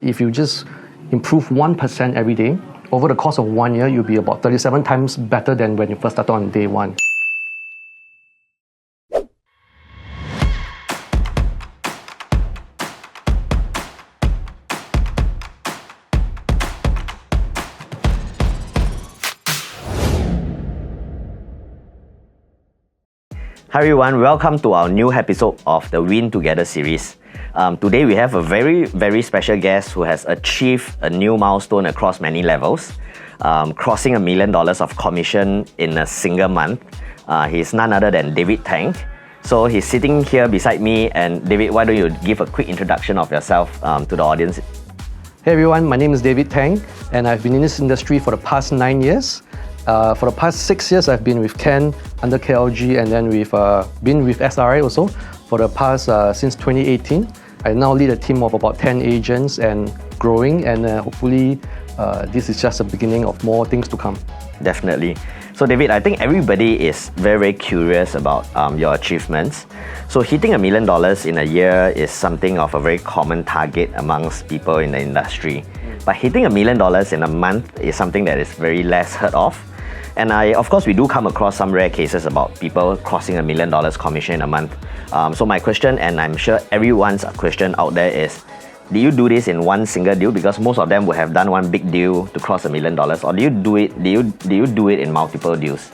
If you just improve 1% every day, over the course of 1 year, you'll be about 37 times better than when you first started on day one. Hi everyone, welcome to our new episode of the Win Together series. Today we have a very special guest who has achieved a new milestone across many levels, crossing $1 million of commission in a single month. He's none other than David Tang. So he's sitting here beside me, and David, why don't you give a quick introduction of yourself to the audience? Hey everyone, my name is David Tang, and I've been in this industry for the past 9 years. For the past 6 years, I've been with 𝐃𝐚𝐯 under 𝐾LG, and then we've been with SRI also for the past since 2018. I now lead a team of about 10 agents and growing, and hopefully this is just the beginning of more things to come. Definitely. So David, I think everybody is very curious about your achievements. So hitting $1 million in a year is something of a very common target amongst people in the industry. But hitting $1 million in a month is something that is very less heard of. And of course, we do come across some rare cases about people crossing $1 million commission in a month. So my question, and I'm sure everyone's question out there is, do you do this in one single deal? Because most of them would have done one big deal to cross $1 million, or do you do it in multiple deals?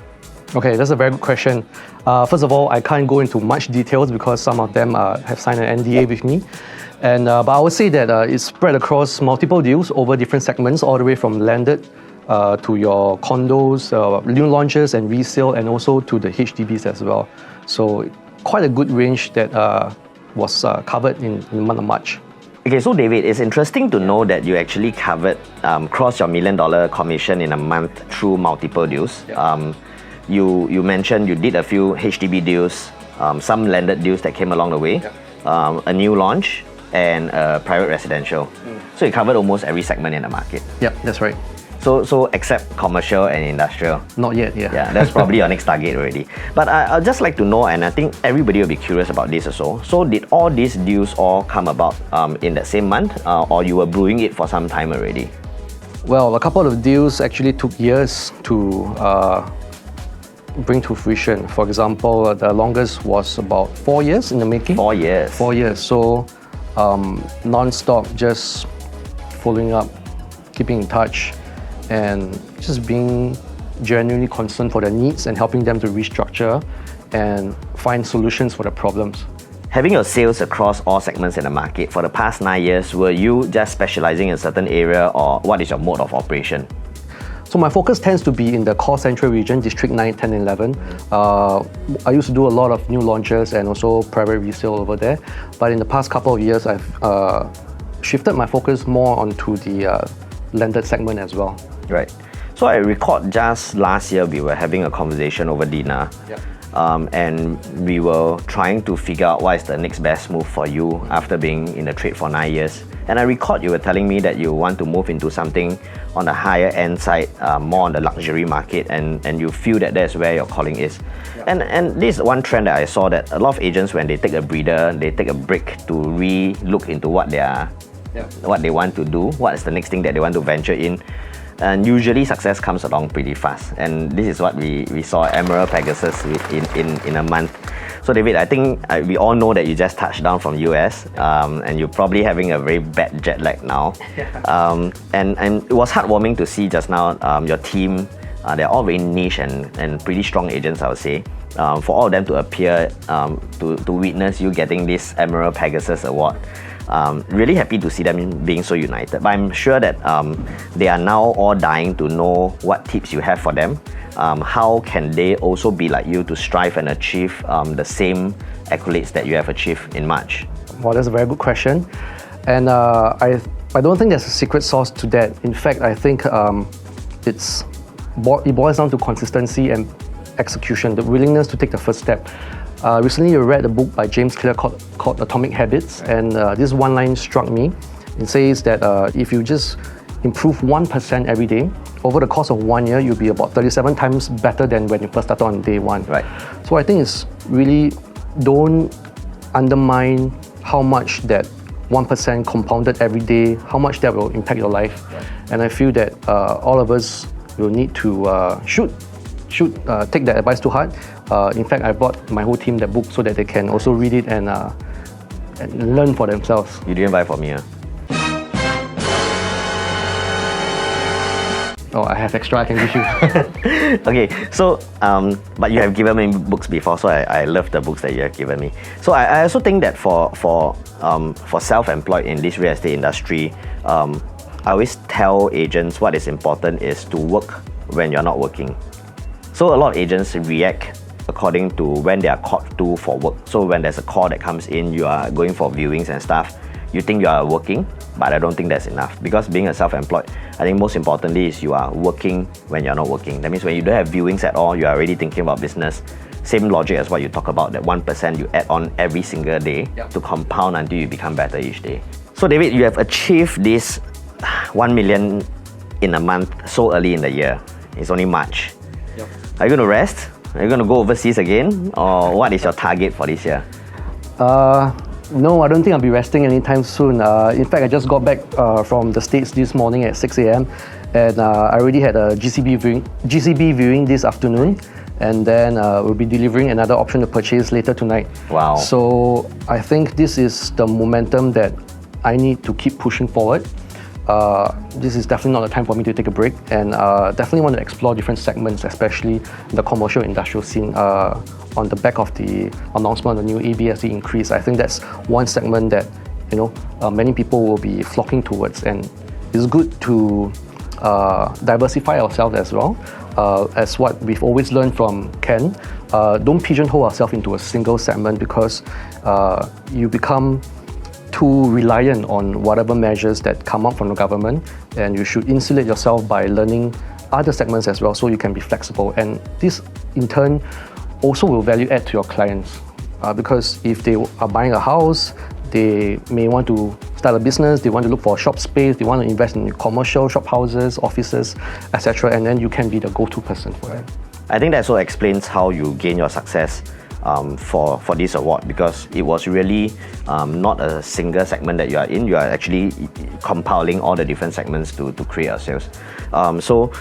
Okay, that's a very good question. First of all, I can't go into much details because some of them have signed an NDA with me. And but I would say that it's spread across multiple deals over different segments, all the way from landed to your condos, new launches and resale, and also to the HDBs as well. So quite a good range that was covered in the month of March. Okay, so David, it's interesting to know that you actually covered cross your $1 million commission in a month through multiple deals. Yep. You mentioned you did a few HDB deals, some landed deals that came along the way, yep. A new launch, and private residential. So you covered almost every segment in the market. Yep, that's right. So except commercial and industrial? Not yet, yeah. Yeah, that's probably your next target already. But I'd just like to know, and I think everybody will be curious about this also. So did all these deals all come about in that same month, or you were brewing it for some time already? Well, a couple of deals actually took years to bring to fruition. For example, the longest was about 4 years in the making. 4 years? 4 years. So non-stop, just following up, keeping in touch, and just being genuinely concerned for their needs and helping them to restructure and find solutions for their problems. Having your sales across all segments in the market for the past 9 years, were you just specializing in a certain area, or what is your mode of operation? So my focus tends to be in the core central region, District 9, 10, and 11. I used to do a lot of new launches and also private resale over there. But in the past couple of years, I've shifted my focus more onto the landed segment as well. Right. So I recall just last year we were having a conversation over dinner. Yep. And we were trying to figure out what is the next best move for you after being in the trade for 9 years. And I recall you were telling me that you want to move into something on the higher end side, more on the luxury market, and you feel that that's where your calling is. Yep. And this is one trend that I saw, that a lot of agents, when they take a breather, they take a break to re-look into what they are, what they want to do, what is the next thing that they want to venture in. And usually success comes along pretty fast, and this is what we saw 𝐰𝐢𝐿 𝐓𝐴𝐺𝑠 in a month. So David, I think we all know that you just touched down from US, and you're probably having a very bad jet lag now. And it was heartwarming to see just now your team, they're all very niche and pretty strong agents, I would say. For all of them to appear to witness you getting this 𝐰𝐢𝐿 𝐓𝐴𝐺𝑠 award. Really happy to see them being so united, but I'm sure that they are now all dying to know what tips you have for them. How can they also be like you to strive and achieve the same accolades that you have achieved in March? Well, that's a very good question, and I don't think there's a secret sauce to that. In fact, I think it boils down to consistency and execution, the willingness to take the first step. Recently, I read a book by James Clear called Atomic Habits, and this one line struck me. It says that if you just improve 1% every day, over the course of 1 year, you'll be about 37 times better than when you first started on day one. Right. So I think it's really, don't undermine how much that 1% compounded every day, how much that will impact your life. And I feel that all of us will need to take that advice to heart. In fact, I bought my whole team that book so that they can also read it and learn for themselves. You didn't buy it for me, huh? Oh, I have extra I can give you. Okay, so but you have given me books before, so I love the books that you have given me. So I also think that for self-employed in this real estate industry, I always tell agents what is important is to work when you're not working. So a lot of agents react according to when they are called to for work. So when there's a call that comes in, you are going for viewings and stuff, you think you are working, but I don't think that's enough. Because being a self-employed, I think most importantly is you are working when you're not working. That means when you don't have viewings at all, you are already thinking about business. Same logic as what you talk about, that 1% you add on every single day to compound until you become better each day. So David, you have achieved this 1 million in a month so early in the year. It's only March. Are you going to rest? Are you going to go overseas again? Or what is your target for this year? No, I don't think I'll be resting anytime soon. In fact, I just got back from the States this morning at 6 a.m. and I already had a GCB viewing this afternoon, and then we'll be delivering another option to purchase later tonight. Wow. So I think this is the momentum that I need to keep pushing forward. This is definitely not the time for me to take a break, and definitely want to explore different segments, especially the commercial industrial scene. On the back of the announcement of the new ABSD increase, I think that's one segment that many people will be flocking towards, and it's good to diversify ourselves as well. As what we've always learned from Ken, don't pigeonhole ourselves into a single segment, because you become too reliant on whatever measures that come up from the government, and you should insulate yourself by learning other segments as well, so you can be flexible. And this in turn also will value add to your clients, because if they are buying a house, they may want to start a business, they want to look for a shop space, they want to invest in commercial shop houses, offices, etc., and then you can be the go-to person for them. I think that also explains how you gain your success for this award, because it was really not a single segment that you are in. You are actually compiling all the different segments to create your sales. So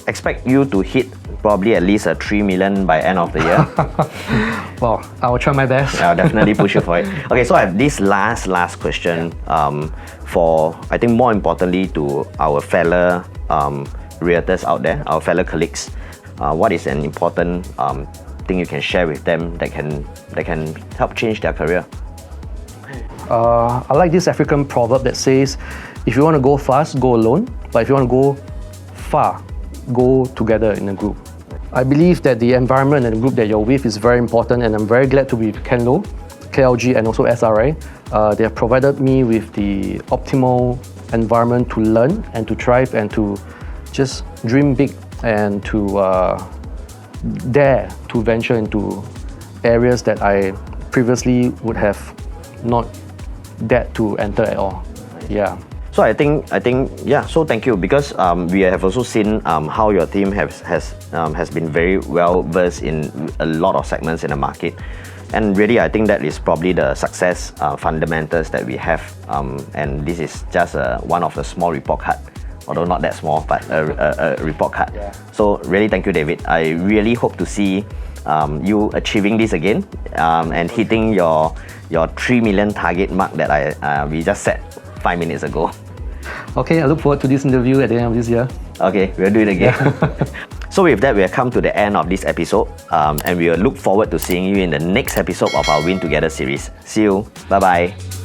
expect you to hit probably at least a 3 million by end of the year. Well, I will try my best. I'll definitely push you for it. Okay, so I have this last question for, I think more importantly, to our fellow realtors out there, our fellow colleagues. What is an important thing you can share with them that can help change their career? I like this African proverb that says, if you want to go fast, go alone, but if you want to go far, go together in a group. I believe that the environment and the group that you're with is very important, and I'm very glad to be with Ken Low, KLG, and also SRI. They have provided me with the optimal environment to learn and to thrive and to just dream big and to dare to venture into areas that I previously would have not dared to enter at all. Yeah. So I think yeah. So thank you, because we have also seen how your team has been very well versed in a lot of segments in the market, and really I think that is probably the success fundamentals that we have. And this is just one of the small report card, although not that small, but a report card. Yeah. So really thank you, David. I really hope to see you achieving this again and hitting your 3 million target mark that we just set 5 minutes ago. Okay, I look forward to this interview at the end of this year. Okay, we'll do it again. So with that, we have come to the end of this episode, and we will look forward to seeing you in the next episode of our Win Together series. See you. Bye-bye.